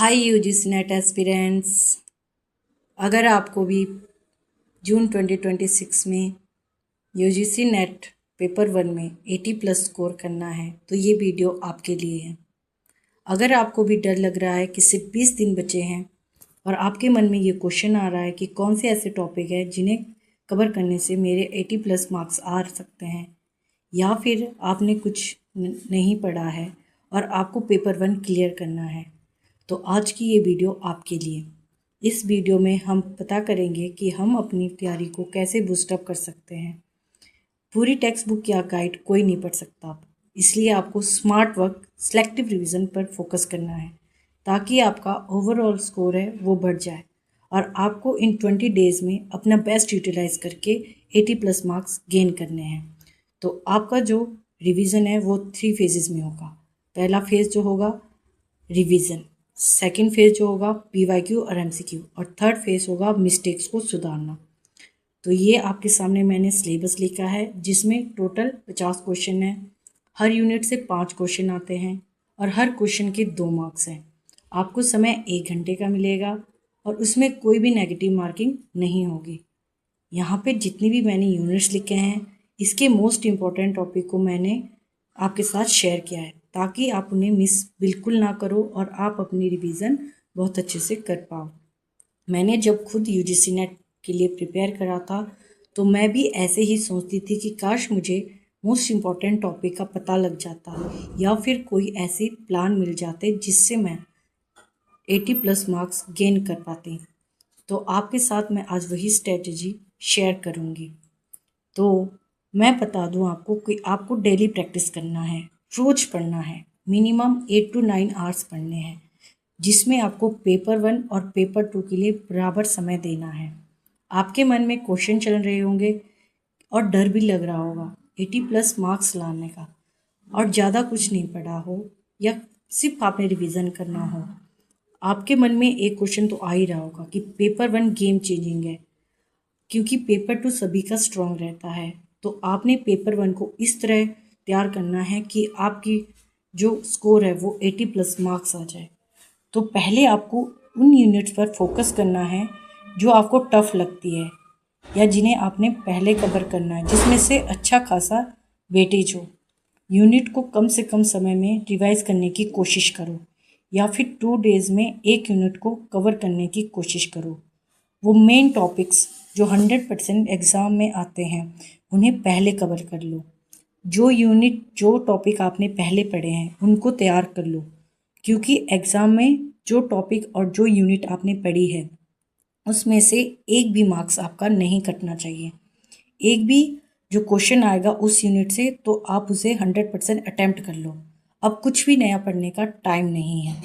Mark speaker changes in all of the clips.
Speaker 1: हाय UGC net aspirants. अगर आपको भी जून 2026 में यूजीसी नेट पेपर 1 में 80+ स्कोर करना है तो ये वीडियो आपके लिए है। अगर आपको भी डर लग रहा है कि सिर्फ 20 दिन बचे हैं और आपके मन में ये क्वेश्चन आ रहा है कि कौन से ऐसे टॉपिक है जिन्हें कवर करने से मेरे 80+ मार्क्स आ सकते हैं, या फिर आपने कुछ नहीं पढ़ा है और आपको पेपर 1 क्लियर करना है, तो आज की ये वीडियो आपके लिए। इस वीडियो में हम पता करेंगे कि हम अपनी तैयारी को कैसे बूस्टअप कर सकते हैं। पूरी टेक्स्ट बुक या गाइड कोई नहीं पढ़ सकता, इसलिए आपको स्मार्ट वर्क, सेलेक्टिव रिवीजन पर फोकस करना है ताकि आपका ओवरऑल स्कोर है वो बढ़ जाए और आपको इन 20 डेज़ में अपना बेस्ट यूटिलाइज करके 80+ मार्क्स गेन करने हैं। तो आपका जो रिवीजन है वो 3 फेजेस में होगा। पहला फेज़ जो होगा रिवीजन, सेकंड फेज जो होगा पीवाईक्यू और एमसीक्यू, और थर्ड फेज होगा मिस्टेक्स को सुधारना। तो ये आपके सामने मैंने सिलेबस लिखा है जिसमें टोटल 50 क्वेश्चन है। हर यूनिट से 5 क्वेश्चन आते हैं और हर क्वेश्चन के 2 मार्क्स हैं। आपको समय 1 घंटे का मिलेगा और उसमें कोई भी नेगेटिव मार्किंग नहीं होगी। यहाँ पे जितनी भी मैंने यूनिट्स लिखे हैं इसके मोस्ट इम्पॉर्टेंट टॉपिक को मैंने आपके साथ शेयर किया है ताकि आप उन्हें मिस बिल्कुल ना करो और आप अपनी रिवीजन बहुत अच्छे से कर पाओ। मैंने जब खुद यूजीसी नेट के लिए प्रिपेयर करा था तो मैं भी ऐसे ही सोचती थी कि काश मुझे मोस्ट इम्पॉर्टेंट टॉपिक का पता लग जाता या फिर कोई ऐसे प्लान मिल जाते जिससे मैं 80+ मार्क्स गेन कर पाती। तो आपके साथ मैं आज वही स्ट्रेटजी शेयर करूँगी। तो मैं बता दूं आपको कि आपको डेली प्रैक्टिस करना है, रोज पढ़ना है, मिनिमम 8 to 9 आवर्स पढ़ने हैं, जिसमें आपको पेपर 1 और पेपर 2 के लिए बराबर समय देना है। आपके मन में क्वेश्चन चल रहे होंगे और डर भी लग रहा होगा 80+ मार्क्स लाने का, और ज़्यादा कुछ नहीं पढ़ा हो या सिर्फ आपने रिवीजन करना हो। आपके मन में एक क्वेश्चन तो आ ही रहा होगा कि पेपर 1 गेम चेंजिंग है, क्योंकि पेपर 2 सभी का स्ट्रॉन्ग रहता है। तो आपने पेपर 1 को इस तरह तैयार करना है कि आपकी जो स्कोर है वो 80+ मार्क्स आ जाए। तो पहले आपको उन यूनिट्स पर फोकस करना है जो आपको टफ लगती है या जिन्हें आपने पहले कवर करना है, जिसमें से अच्छा खासा वेटेज हो। यूनिट को कम से कम समय में रिवाइज करने की कोशिश करो या फिर 2 डेज़ में एक यूनिट को कवर करने की कोशिश करो। वो मेन टॉपिक्स जो 100% एग्ज़ाम में आते हैं उन्हें पहले कवर कर लो। जो टॉपिक आपने पहले पढ़े हैं उनको तैयार कर लो, क्योंकि एग्ज़ाम में जो टॉपिक और जो यूनिट आपने पढ़ी है उसमें से एक भी मार्क्स आपका नहीं कटना चाहिए। एक भी जो क्वेश्चन आएगा उस यूनिट से तो आप उसे 100% अटैम्प्ट कर लो। अब कुछ भी नया पढ़ने का टाइम नहीं है।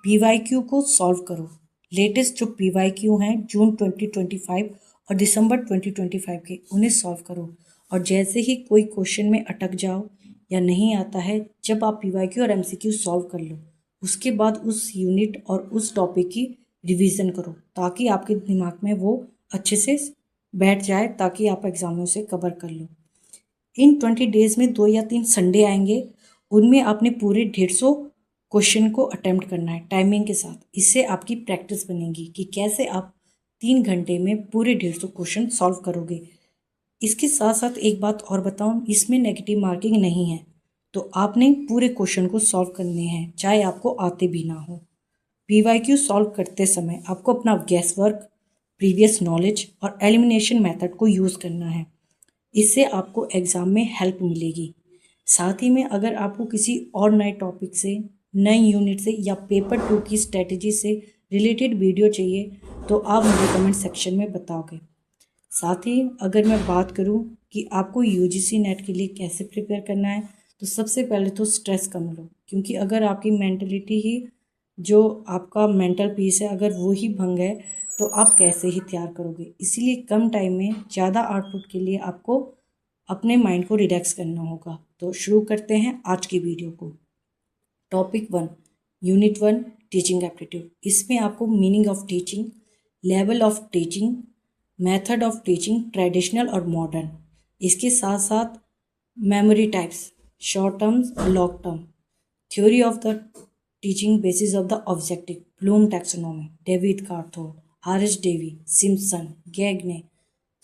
Speaker 1: पीवाईक्यू को सॉल्व करो। लेटेस्ट जो पीवाईक्यू हैं जून 2025 और दिसंबर 2025 के, उन्हें सॉल्व करो। और जैसे ही कोई क्वेश्चन में अटक जाओ या नहीं आता है, जब आप पीवाईक्यू और एमसीक्यू सॉल्व कर लो उसके बाद उस यूनिट और उस टॉपिक की रिवीजन करो ताकि आपके दिमाग में वो अच्छे से बैठ जाए, ताकि आप एग्जाम में उसे कवर कर लो। इन 20 डेज़ में 2 या 3 संडे आएंगे, उनमें आपने पूरे 150 क्वेश्चन को अटेम्प्ट करना है टाइमिंग के साथ। इससे आपकी प्रैक्टिस बनेगी कि कैसे आप 3 घंटे में पूरे 150 क्वेश्चन सॉल्व करोगे। इसके साथ साथ एक बात और बताऊं, इसमें नेगेटिव मार्किंग नहीं है, तो आपने पूरे क्वेश्चन को सॉल्व करने हैं चाहे आपको आते भी ना हो। पीवाईक्यू सॉल्व करते समय आपको अपना गैस वर्क, प्रीवियस नॉलेज और एलिमिनेशन मेथड को यूज़ करना है। इससे आपको एग्ज़ाम में हेल्प मिलेगी। साथ ही में अगर आपको किसी और नए टॉपिक से, नए यूनिट से या पेपर 2 की स्ट्रेटजी से रिलेटेड वीडियो चाहिए तो आप मुझे कमेंट सेक्शन में बताओगे। साथ ही अगर मैं बात करूं कि आपको यूजीसी नेट के लिए कैसे प्रिपेयर करना है, तो सबसे पहले तो स्ट्रेस कम लो, क्योंकि अगर आपकी मेंटलिटी ही, जो आपका मेंटल पीस है, अगर वो ही भंग है तो आप कैसे ही तैयार करोगे। इसीलिए कम टाइम में ज़्यादा आउटपुट के लिए आपको अपने माइंड को रिलैक्स करना होगा। तो शुरू करते हैं आज की वीडियो को। Topic 1, unit 1, teaching aptitude. इसमें आपको meaning of teaching, level of teaching, method of teaching, traditional और मॉडर्न, इसके साथ साथ मेमोरी टाइप्स, शॉर्ट टर्म्स और long term, theory of the teaching basis of the objective, Bloom taxonomy, David Krathwohl, R S. Dewey, Simpson, Gagne,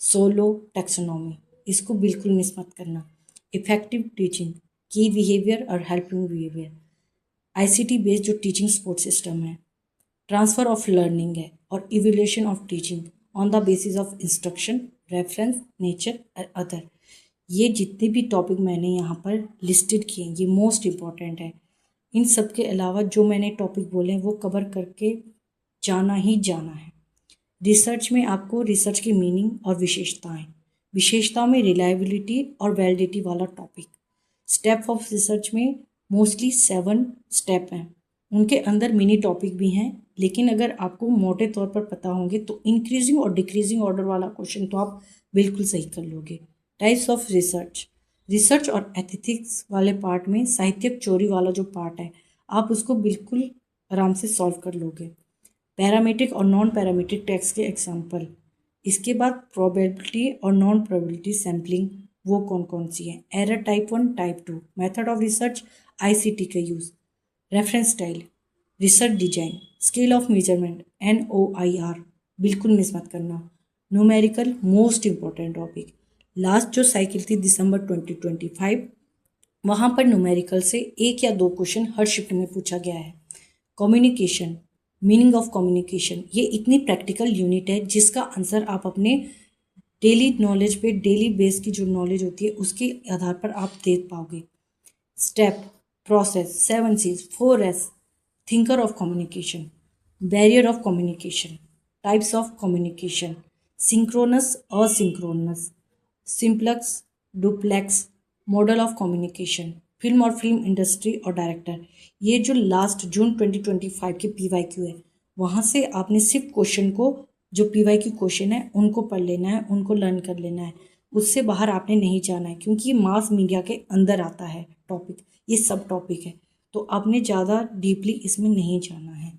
Speaker 1: SOLO taxonomy, इसको बिल्कुल miss मत करना। Effective teaching, की बिहेवियर और हेल्पिंग बिहेवियर, आईसीटी बेस्ड जो teaching support system है, transfer of learning है, और evolution of teaching on the basis of instruction, reference, nature और अदर। ये जितने भी टॉपिक मैंने यहाँ पर लिस्टेड किए ये मोस्ट इम्पॉर्टेंट है। इन सब के अलावा जो मैंने टॉपिक बोले वो कवर करके जाना ही जाना है। रिसर्च में आपको रिसर्च की मीनिंग और विशेषताओं में रिलायबिलिटी और वैलिडिटी वाला टॉपिक। स्टेप ऑफ रिसर्च में मोस्टली 7 स्टेप हैं, उनके अंदर मिनी टॉपिक भी हैं, लेकिन अगर आपको मोटे तौर पर पता होंगे तो इंक्रीजिंग और डिक्रीजिंग ऑर्डर वाला क्वेश्चन तो आप बिल्कुल सही कर लोगे। टाइप्स ऑफ रिसर्च और एथिक्स वाले पार्ट में साहित्यिक चोरी वाला जो पार्ट है आप उसको बिल्कुल आराम से सॉल्व कर लोगे। पैरामीट्रिक और नॉन पैरामीट्रिक टेक्स्ट के एग्जाम्पल। इसके बाद प्रोबेबिलिटी और नॉन प्रोबेबिलिटी सैम्पलिंग वो कौन कौन सी है, error type 1 type 2, method of research, ICT का use, reference style, research design, scale of measurement, NOIR बिल्कुल मिस मत करना। Numerical most important topic. Last जो साइकिल थी दिसंबर 2025 वहाँ पर न्यूमेरिकल से 1 या 2 क्वेश्चन हर शिफ्ट में पूछा गया है। कम्युनिकेशन, मीनिंग ऑफ कम्युनिकेशन, ये इतनी प्रैक्टिकल यूनिट है जिसका आंसर आप अपने डेली नॉलेज पे, डेली बेस की जो नॉलेज होती है उसके आधार पर आप दे पाओगे। Step, process, 7 C's, 4S, thinker of communication, barrier of communication, types of communication, synchronous, asynchronous, simplex, duplex, model of communication, film और फिल्म इंडस्ट्री और डायरेक्टर। ये जो लास्ट जून 2025 के PYQ है वहाँ से आपने सिर्फ क्वेश्चन को, जो PYQ क्वेश्चन है उनको पढ़ लेना है, उनको लर्न कर लेना है, उससे बाहर आपने नहीं जाना है, क्योंकि ये मास मीडिया के अंदर आता है टॉपिक, ये सब टॉपिक है, तो आपने ज़्यादा डीपली इसमें नहीं जाना है।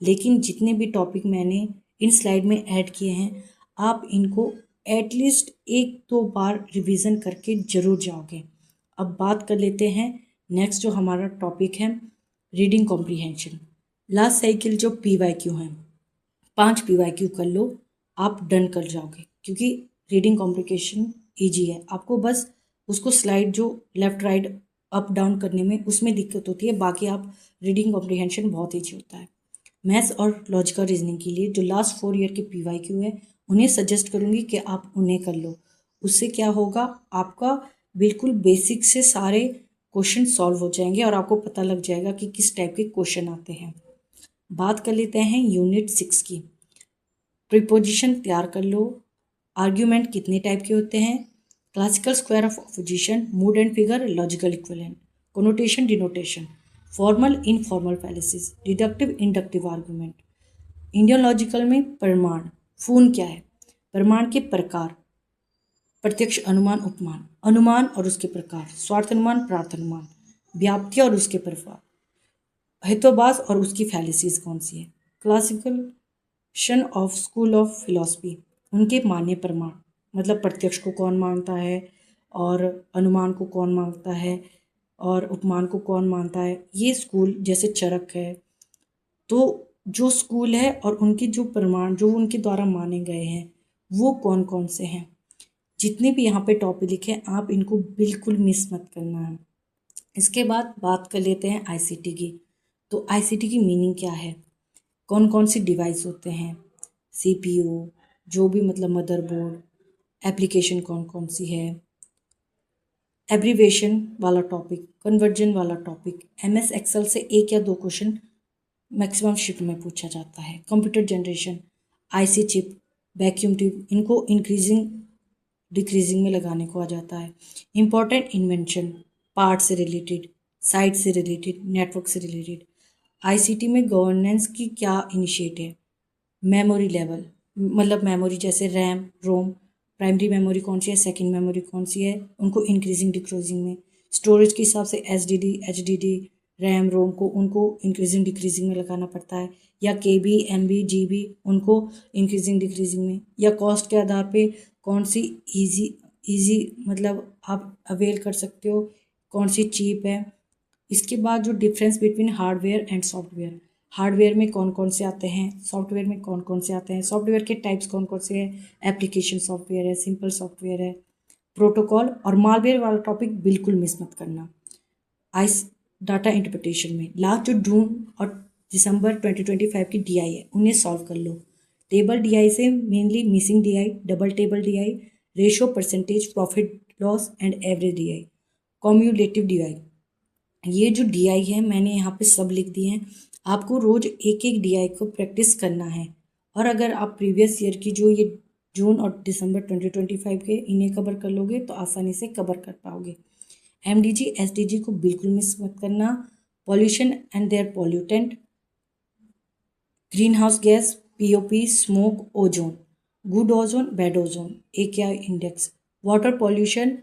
Speaker 1: लेकिन जितने भी टॉपिक मैंने इन स्लाइड में ऐड किए हैं आप इनको एटलीस्ट 1-2 बार रिवीजन करके ज़रूर जाओगे। अब बात कर लेते हैं नेक्स्ट जो हमारा टॉपिक है, रीडिंग कॉम्प्रीहेंशन। लास्ट साइकिल जो PYQ है 5 PYQ कर लो, आप डन कर जाओगे, क्योंकि रीडिंग कॉम्प्रीहेंशन ईजी है। आपको बस उसको स्लाइड जो लेफ़्ट राइट अप डाउन करने में उसमें दिक्कत होती है, बाकी आप रीडिंग कॉम्प्रीहेंशन बहुत ईजी होता है। मैथ्स और लॉजिकल रीजनिंग के लिए जो लास्ट 4 ईयर के PYQ है उन्हें सजेस्ट करूँगी कि आप उन्हें कर लो। उससे क्या होगा, आपका बिल्कुल बेसिक से सारे क्वेश्चन सॉल्व हो जाएंगे और आपको पता लग जाएगा कि किस टाइप के क्वेश्चन आते हैं। बात कर लेते हैं यूनिट 6 की। प्रीपोजिशन तैयार कर लो, आर्ग्यूमेंट कितने टाइप के होते हैं, classical square of opposition, mood and figure, logical equivalent, connotation denotation, formal informal fallacies, deductive inductive argument. Indian logical में प्रमाण, फून क्या है, प्रमाण के प्रकार, प्रत्यक्ष अनुमान, उपमान, अनुमान और उसके प्रकार, स्वार्थ अनुमान, प्रार्थ अनुमान, व्याप्ति और उसके प्रभाव, हेतुवाद और उसकी फैलेसीज कौन सी है। Classification of school of philosophy, उनके मान्य प्रमाण, मतलब प्रत्यक्ष को कौन मानता है और अनुमान को कौन मानता है और उपमान को कौन मानता है। ये स्कूल जैसे चरक है, तो जो स्कूल है और उनके जो प्रमाण जो उनके द्वारा माने गए हैं वो कौन कौन से हैं। जितने भी यहाँ पे टॉपिक लिखे हैं आप इनको बिल्कुल मिस मत करना है। इसके बाद बात कर लेते हैं आईसीटी की। तो आईसीटी की मीनिंग क्या है, कौन कौन सी डिवाइस होते हैं, CPU, जो भी मतलब मदरबोर्ड, एप्लीकेशन कौन कौन सी है, एब्रीवेशन वाला टॉपिक, कन्वर्जन वाला टॉपिक, MS एक्सेल से 1 या 2 क्वेश्चन मैक्सिमम शिफ्ट में पूछा जाता है, computer generation, IC chip, vacuum tube, इनको इंक्रीजिंग डिक्रीजिंग में लगाने को आ जाता है। इम्पॉर्टेंट इन्वेंशन, पार्ट से रिलेटेड, साइट से रिलेटेड, नेटवर्क से रिलेटेड। आईसीटी में गवर्नेंस की क्या इनिशिएट है, मेमोरी लेवल, मतलब मेमोरी जैसे रैम, रोम, प्राइमरी मेमोरी कौन सी है, सेकेंड मेमोरी कौन सी है, उनको इंक्रीजिंग डिक्रीजिंग में। स्टोरेज के हिसाब से SSD, HDD, रैम, रोम को उनको इंक्रीजिंग डिक्रीजिंग में लगाना पड़ता है, या KB, MB, GB उनको इंक्रीजिंग डिक्रीजिंग में, या कॉस्ट के आधार पे कौन सी इजी मतलब आप अवेल कर सकते हो, कौन सी चीप है, इसके बाद जो difference between hardware and software, hardware में कौन कौन से आते हैं, सॉफ्टवेयर में कौन कौन से आते हैं, सॉफ्टवेयर के टाइप्स कौन कौन से हैं, एप्लीकेशन सॉफ्टवेयर है, सिंपल सॉफ्टवेयर है, प्रोटोकॉल, और मालवेयर वाला टॉपिक बिल्कुल मिस मत करना। आइस डाटा इंटरप्रिटेशन में लास्ट जो जून और दिसंबर 2025 की डीआई है उन्हें सॉल्व कर लो। टेबल डीआई से mainly missing DI, double table DI, ratio, percentage, profit loss and average DI, cumulative DI. ये जो डीआई है मैंने यहाँ पे सब लिख दिए हैं। आपको रोज एक एक डीआई को प्रैक्टिस करना है, और अगर आप प्रीवियस ईयर की जो ये जून और दिसंबर 2025 के इन्हें कवर कर लोगे तो आसानी से कवर कर पाओगे। एमडीजी एसडीजी को बिल्कुल मिस मत करना। Pollution and their pollutant, green house gas, POP, smoke, ozone, good ozone, bad ozone, AQI index, water pollution,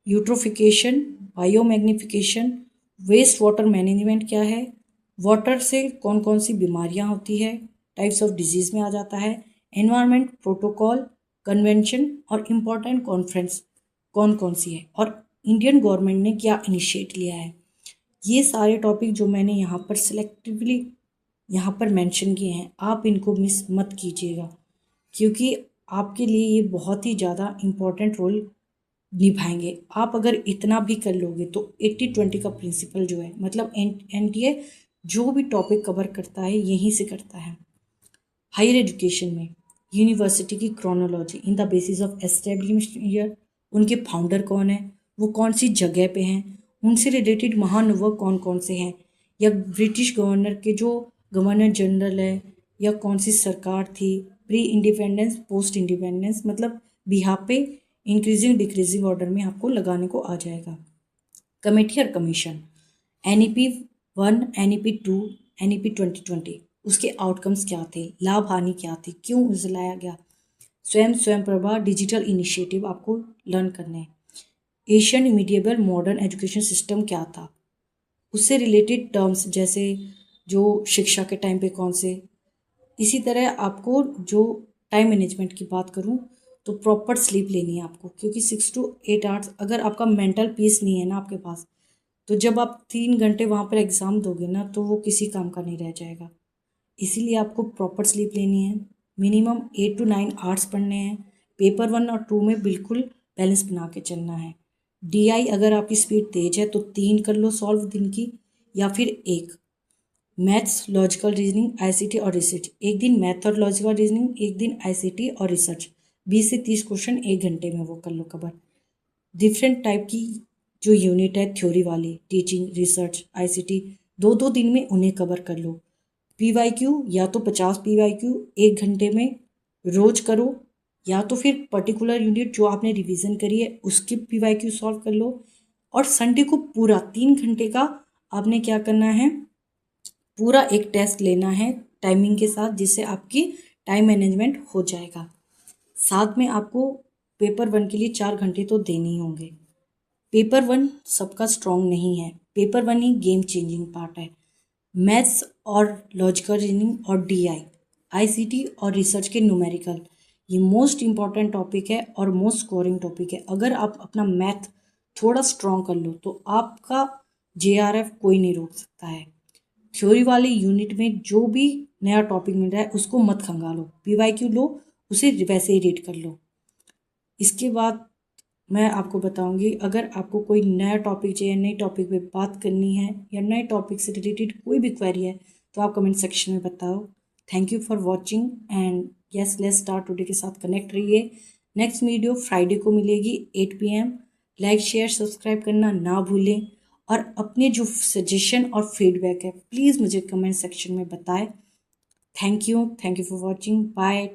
Speaker 1: eutrophication, biomagnification, waste water management क्या है, वाटर से कौन कौन सी बीमारियां होती है, टाइप्स ऑफ डिजीज में आ जाता है, एनवायरनमेंट, प्रोटोकॉल, कन्वेंशन और इम्पोर्टेंट कॉन्फ्रेंस कौन कौन सी है, और इंडियन गवर्नमेंट ने क्या इनिशिएट लिया है। ये सारे टॉपिक जो मैंने यहाँ पर सिलेक्टिवली यहाँ पर मेंशन किए हैं, आप इनको मिस मत कीजिएगा, क्योंकि आपके लिए ये बहुत ही ज़्यादा इम्पोर्टेंट रोल निभाएंगे। आप अगर इतना भी कर लोगे तो 80-20 का प्रिंसिपल जो है, मतलब एनटीए जो भी टॉपिक कवर करता है यहीं से करता है। हायर एजुकेशन में यूनिवर्सिटी की chronology in the basis of establishment year, उनके फाउंडर कौन है, वो कौन सी जगह पे हैं, उनसे रिलेटेड महानुभाव कौन कौन से हैं, या ब्रिटिश गवर्नर के जो गवर्नर जनरल है, या कौन सी सरकार थी, प्री इंडिपेंडेंस, पोस्ट इंडिपेंडेंस, मतलब बिहार पे इंक्रीजिंग डिक्रीजिंग ऑर्डर में आपको लगाने को आ जाएगा। कमेटी और कमीशन, NEP 1, NEP 2, NEP 2020, उसके आउटकम्स क्या थे, लाभ हानि क्या थी, क्यों उसे लाया गया, स्वयं प्रभा डिजिटल इनिशिएटिव आपको लर्न करने हैं। एशियन मीडिएबल मॉडर्न एजुकेशन सिस्टम क्या था, उससे रिलेटेड टर्म्स जैसे जो शिक्षा के टाइम पे कौन से। इसी तरह आपको जो टाइम मैनेजमेंट की बात करूं तो प्रॉपर स्लीप लेनी है आपको, क्योंकि 6 to 8 आवर्स अगर आपका मेंटल पीस नहीं है ना आपके पास, तो जब आप 3 घंटे वहाँ पर एग्ज़ाम दोगे ना तो वो किसी काम का नहीं रह जाएगा। इसीलिए आपको प्रॉपर स्लीप लेनी है, मिनिमम 8 to 9 आवर्स पढ़ने हैं। पेपर 1 और 2 में बिल्कुल बैलेंस बना के चलना है। डीआई अगर आपकी स्पीड तेज है तो 3 कर लो सॉल्व दिन की, या फिर 1। मैथ्स, लॉजिकल रीजनिंग, आईसीटी और रिसर्च, एक दिन मैथ और लॉजिकल रीजनिंग, एक दिन आईसीटी और रिसर्च, 20 से 30 क्वेश्चन 1 घंटे में वो कर लो कवर। डिफरेंट टाइप की जो यूनिट है थ्योरी वाली, टीचिंग, रिसर्च, आईसीटी, 2-2 दिन में उन्हें कवर कर लो। पीवाईक्यू या तो 50 पीवाईक्यू 1 घंटे में रोज करो, या तो फिर पर्टिकुलर यूनिट जो आपने रिवीजन करी है उसकी पीवाईक्यू सॉल्व कर लो। और संडे को पूरा 3 घंटे का आपने क्या करना है, पूरा एक टेस्ट लेना है टाइमिंग के साथ, जिससे आपकी टाइम मैनेजमेंट हो जाएगा। साथ में आपको पेपर 1 के लिए 4 घंटे तो देने ही होंगे। पेपर 1 सबका स्ट्रॉन्ग नहीं है, पेपर 1 ही गेम चेंजिंग पार्ट है। मैथ्स और लॉजिकल रीजनिंग और डीआई, आईसीटी और रिसर्च के न्यूमेरिकल, ये मोस्ट इम्पॉर्टेंट टॉपिक है और मोस्ट स्कोरिंग टॉपिक है। अगर आप अपना मैथ थोड़ा स्ट्रॉन्ग कर लो तो आपका जेआरएफ कोई नहीं रोक सकता है। थ्योरी वाली यूनिट में जो भी नया टॉपिक मिल रहा है उसको मत खंगालो, पीवाईक्यू लो, उसे वैसे ही रीड कर लो। इसके बाद मैं आपको बताऊंगी, अगर आपको कोई नया टॉपिक चाहिए, नई टॉपिक पे बात करनी है, या नए टॉपिक से रिलेटेड कोई भी क्वेरी है तो आप कमेंट सेक्शन में बताओ। Thank you for watching and yes let's start today के साथ कनेक्ट रहिए। नेक्स्ट वीडियो फ्राइडे को मिलेगी 8 PM। लाइक शेयर सब्सक्राइब करना ना भूलें, और अपने जो सजेशन और फीडबैक है प्लीज़ मुझे कमेंट सेक्शन में बताएं। Thank you for watching, bye.